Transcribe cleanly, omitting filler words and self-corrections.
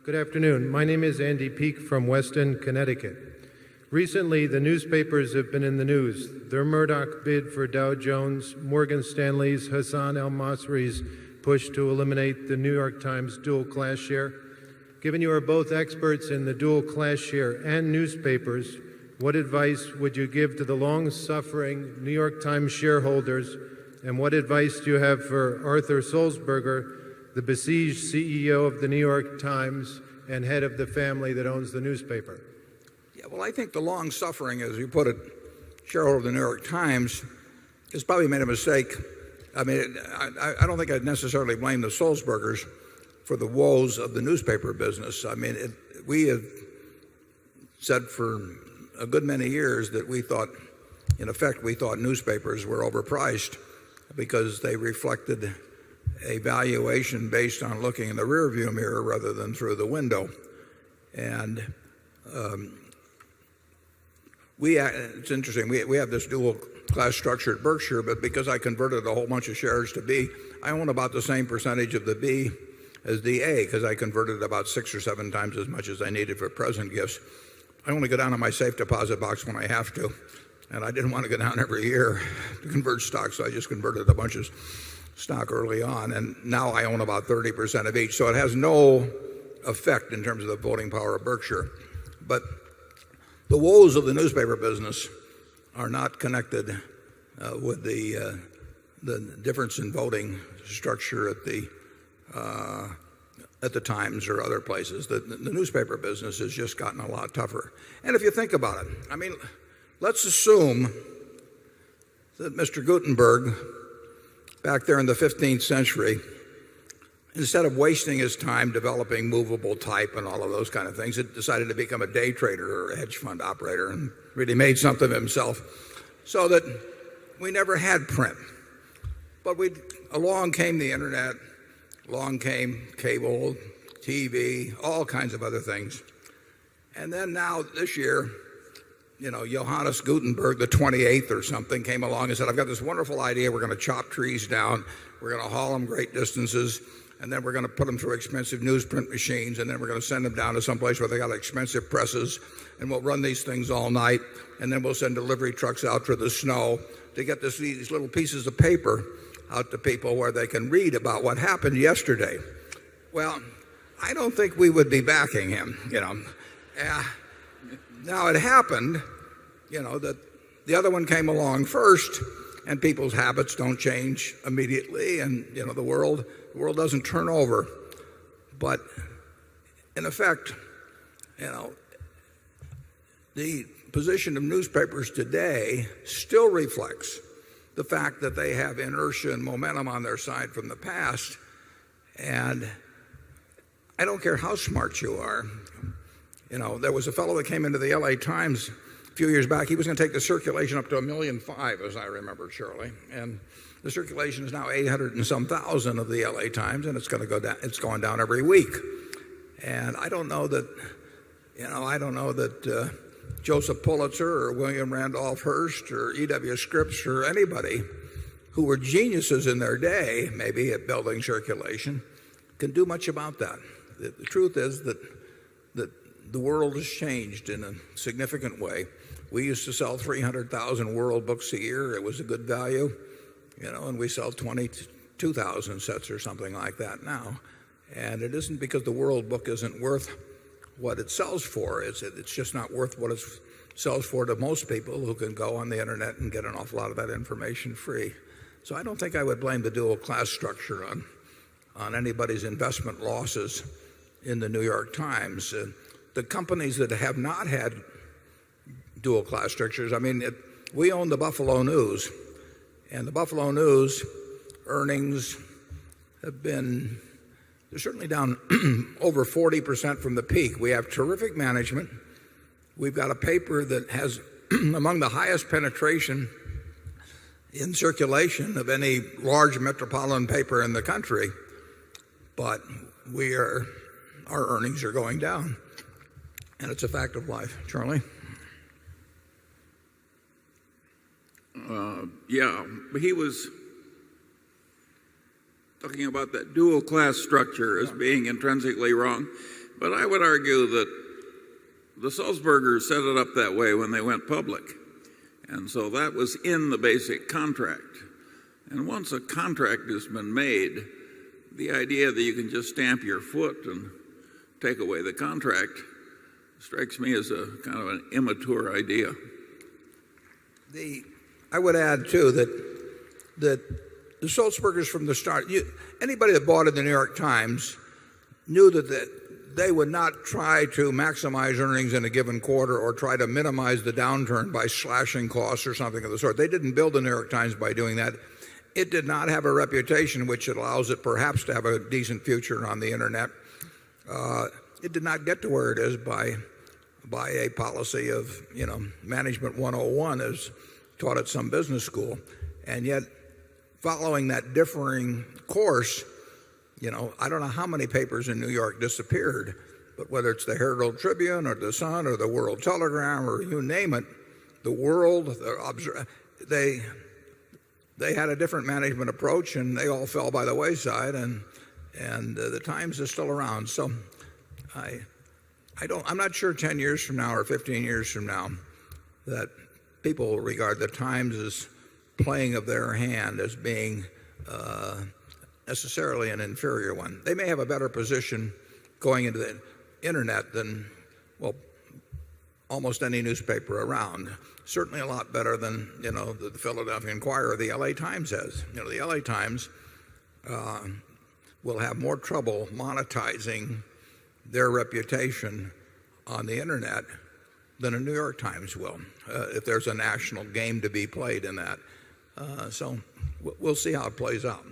Good afternoon. My name is Andy Peak from Weston, Connecticut. Recently, the newspapers have been in the news. Their Murdoch bid for Dow Jones, Morgan Stanley's Hassan al-Masri's push to eliminate the New York Times dual class share. Given you are both experts in the dual class share and newspapers, what advice would you give to the long-suffering New York Times shareholders, and what advice do you have for Arthur Sulzberger, the besieged CEO of the New York Times and head of the family that owns the newspaper? Yeah, well, I think the long-suffering, as you put it, shareholder of the New York Times has probably made a mistake. I mean, I don't think I'd necessarily blame the Sulzbergers for the woes of the newspaper business. I mean, we have said for a good many years that we thought, in effect, we thought newspapers were overpriced because they reflected a valuation based on looking in the rearview mirror rather than through the window. And it's interesting, we have this dual class structure at Berkshire, but because I converted a whole bunch of shares to B, I own about the same percentage of the B as the A, because I converted about 6 or 7 times as much as I needed for present gifts. I only go down to my safe deposit box when I have to, and I didn't want to go down every year to convert stock, so I just converted a bunch of stock early on, and now I own about 30% of each. So it has no effect in terms of the voting power of Berkshire. But the woes of the newspaper business are not connected with the difference in voting structure at the Times or other places. The newspaper business has just gotten a lot tougher. And if you think about it, I mean, let's assume that Mr. Gutenberg, back there in the 15th century, instead of wasting his time developing movable type and all of those kind of things, it decided to become a day trader or a hedge fund operator and really made something of himself, so that we never had print. But along came the internet, along came cable, TV, all kinds of other things. And then now this year, Johannes Gutenberg, the 28th or something, came along and said, I've got this wonderful idea. We're going to chop trees down. We're going to haul them great distances. And then we're going to put them through expensive newsprint machines. And then we're going to send them down to some place where they got expensive presses. And we'll run these things all night. And then we'll send delivery trucks out through the snow to get these little pieces of paper out to people where they can read about what happened yesterday. Well, I don't think we would be backing him, Now it happened, that the other one came along first, and people's habits don't change immediately, and the world doesn't turn over. But in effect, the position of newspapers today still reflects the fact that they have inertia and momentum on their side from the past. And I don't care how smart you are. There was a fellow that came into the LA Times a few years back. He was going to take the circulation up to 1.5 million, as I remember, Charlie. And the circulation is now 800 and some thousand of the LA Times, and it's going to go down. It's going down every week. And I don't know that, Joseph Pulitzer or William Randolph Hearst or E.W. Scripps or anybody who were geniuses in their day, maybe at building circulation, can do much about that. The truth is that the world has changed in a significant way. We used to sell 300,000 world books a year. It was a good value, and we sell 22,000 sets or something like that now. And it isn't because the world book isn't worth what it sells for. It's just not worth what it sells for to most people who can go on the internet and get an awful lot of that information free. So I don't think I would blame the dual class structure on anybody's investment losses in the New York Times. The companies that have not had dual class structures, we own the Buffalo News, and the Buffalo News earnings have been, they're certainly down over 40% from the peak. We have terrific management. We've got a paper that has among the highest penetration in circulation of any large metropolitan paper in the country, but our earnings are going down. And it's a fact of life. Charlie? Yeah, but he was talking about that dual class structure as being intrinsically wrong. But I would argue that the Sulzbergers set it up that way when they went public. And so that was in the basic contract. And once a contract has been made, the idea that you can just stamp your foot and take away the contract strikes me as a kind of an immature idea. I would add, too, that the Sulzbergers from the start, anybody that bought in the New York Times knew that they would not try to maximize earnings in a given quarter or try to minimize the downturn by slashing costs or something of the sort. They didn't build the New York Times by doing that. It did not have a reputation which allows it perhaps to have a decent future on the internet. It did not get to where it is by a policy of, management 101 as taught at some business school. And yet, following that differing course, I don't know how many papers in New York disappeared, but whether it's the Herald Tribune or the Sun or the World Telegram or you name it, the World, they had a different management approach and they all fell by the wayside, and the Times is still around. So I'm not sure 10 years from now or 15 years from now that people will regard the Times as playing of their hand as being necessarily an inferior one. They may have a better position going into the internet than, well, almost any newspaper around. Certainly a lot better than, the Philadelphia Inquirer or the LA Times has. The LA Times will have more trouble monetizing their reputation on the internet than a New York Times will, if there's a national game to be played in that. So we'll see how it plays out.